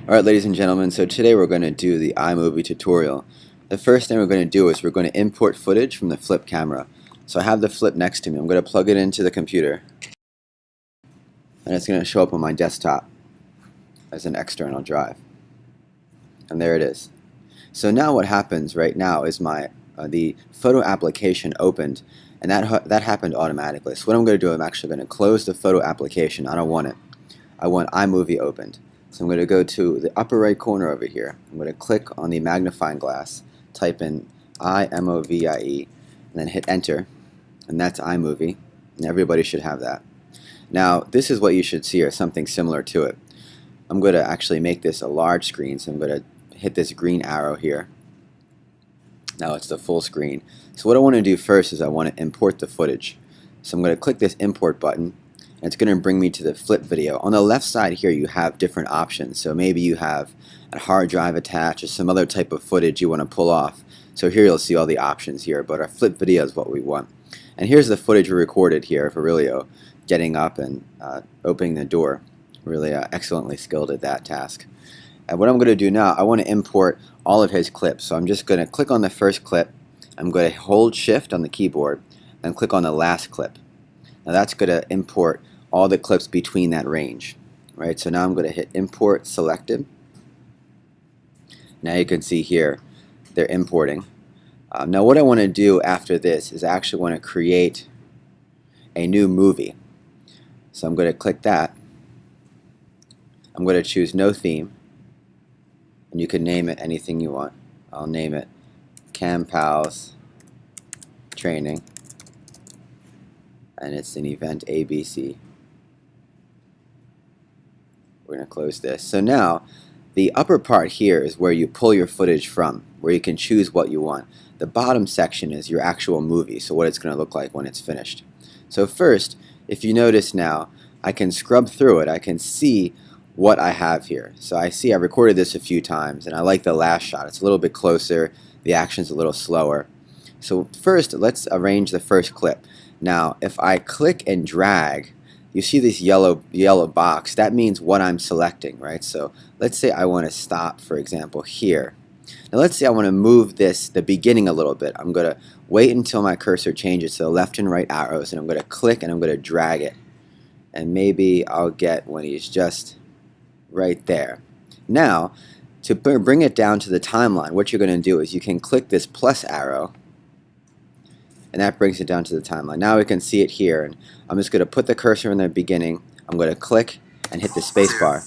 Alright, ladies and gentlemen, so today we're going to do the iMovie tutorial. The first thing we're going to do is we're going to import footage from the flip camera. So I have the flip next to me. I'm going to plug it into the computer, and it's going to show up on my desktop as an external drive. And there it is. So now what happens right now is the photo application opened, and that happened automatically. So what I'm going to do, I'm actually going to close the photo application. I don't want it. I want iMovie opened. So I'm going to go to the upper right corner over here. I'm going to click on the magnifying glass, type in iMovie, and then hit enter, and that's iMovie, and everybody should have that. Now this is what you should see, or something similar to it. I'm going to actually make this a large screen, so I'm going to hit this green arrow here. Now it's the full screen. So what I want to do first is I want to import the footage. So I'm going to click this import button, and it's going to bring me to the flip video. On the left side here you have different options. So maybe you have a hard drive attached or some other type of footage you want to pull off. So here you'll see all the options here, but our flip video is what we want. And here's the footage we recorded here of Aurelio getting up and opening the door. Really excellently skilled at that task. And what I'm going to do now, I want to import all of his clips. So I'm just going to click on the first clip. I'm going to hold shift on the keyboard and click on the last clip. Now that's going to import all the clips between that range. Right? So now I'm going to hit import selected. Now you can see here they're importing. Now what I want to do after this is I actually want to create a new movie. So I'm going to click that. I'm going to choose no theme, and you can name it anything you want. I'll name it Cam Pals Training, and it's an event ABC. We're going to close this. So now the upper part here is where you pull your footage from, where you can choose what you want. The bottom section is your actual movie, so what it's going to look like when it's finished. So first, if you notice now, I can scrub through it. I can see what I have here. So I see I recorded this a few times, and I like the last shot. It's a little bit closer, the action's a little slower. So first, let's arrange the first clip. Now if I click and drag, you see this yellow box. That means what I'm selecting, right? So let's say I want to stop, for example, here. Now let's say I want to move the beginning a little bit. I'm going to wait until my cursor changes to the left and right arrows, and I'm going to click and I'm going to drag it. And maybe I'll get when he's just right there. Now, to bring it down to the timeline, what you're going to do is you can click this plus arrow, and that brings it down to the timeline. Now we can see it here, and I'm just going to put the cursor in the beginning. I'm going to click and hit the space bar.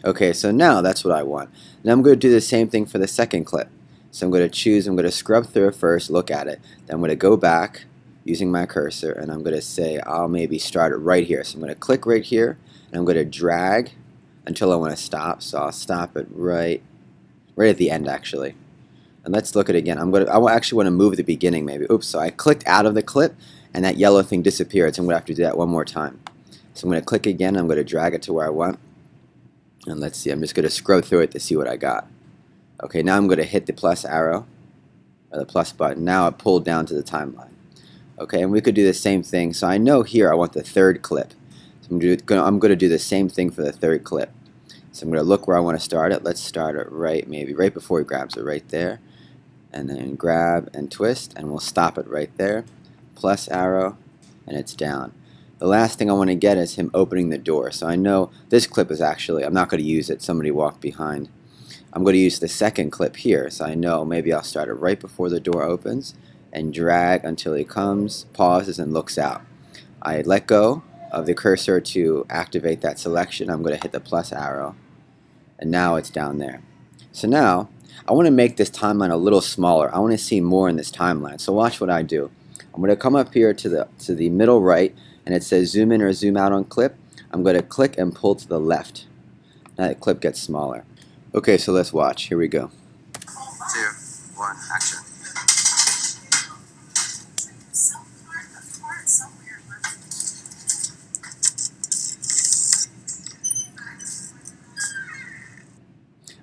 Okay, so now that's what I want. Now I'm going to do the same thing for the second clip. So I'm going to scrub through it first, look at it, then I'm going to go back using my cursor, and I'm going to say I'll maybe start it right here. So I'm going to click right here, and I'm going to drag until I want to stop. So I'll stop it right at the end actually. And let's look at it again. I actually want to move the beginning maybe. Oops, so I clicked out of the clip and that yellow thing disappeared, so I'm going to have to do that one more time. So I'm going to click again, I'm going to drag it to where I want. And let's see, I'm just going to scrub through it to see what I got. Okay, now I'm going to hit the plus arrow, or the plus button. Now it pulled down to the timeline. Okay, and we could do the same thing. So I know here I want the third clip. So I'm going to do the same thing for the third clip. So I'm going to look where I want to start it. Let's start it maybe right before he grabs it, right there. And then grab and twist, and we'll stop it right there. Plus arrow, and it's down. The last thing I want to get is him opening the door. So I know this clip is actually, I'm not going to use it. Somebody walked behind. I'm going to use the second clip here. So I know maybe I'll start it right before the door opens and drag until he comes, pauses, and looks out. I let go of the cursor to activate that selection. I'm going to hit the plus arrow, and now it's down there. So now I want to make this timeline a little smaller. I want to see more in this timeline. So watch what I do. I'm going to come up here to the middle right, and it says zoom in or zoom out on clip. I'm going to click and pull to the left. Now the clip gets smaller. Okay, so let's watch. Here we go. 2, 1, action.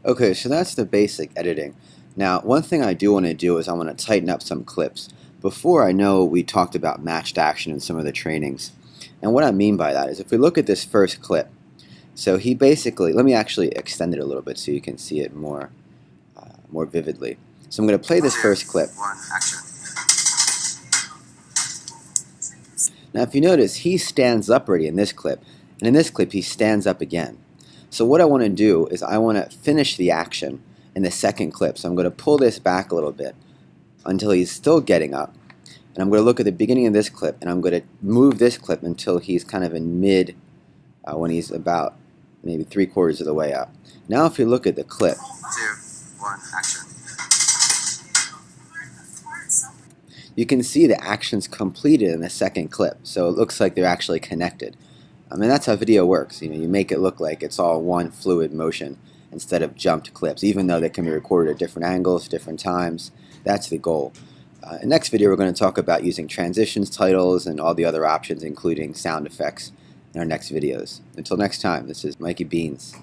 Okay, so that's the basic editing. Now, one thing I do want to do is I want to tighten up some clips. Before, I know we talked about matched action in some of the trainings. And what I mean by that is if we look at this first clip, So he basically, let me actually extend it a little bit so you can see it more vividly. So I'm going to play this first clip. 1, action. Now if you notice, he stands up already in this clip, and in this clip he stands up again. So what I want to do is I want to finish the action in the second clip. So I'm going to pull this back a little bit until he's still getting up. And I'm going to look at the beginning of this clip, and I'm going to move this clip until he's kind of in mid, when he's about maybe 3/4 of the way up. Now if you look at the clip, 2, 1, action. you can see the actions completed in the second clip. So it looks like they're actually connected. I mean, that's how video works. You know, you make it look like it's all one fluid motion instead of jumped clips, even though they can be recorded at different angles, different times. That's the goal. In the next video, we're going to talk about using transitions, titles, and all the other options, including sound effects, in our next videos. Until next time, this is Mikey Beans.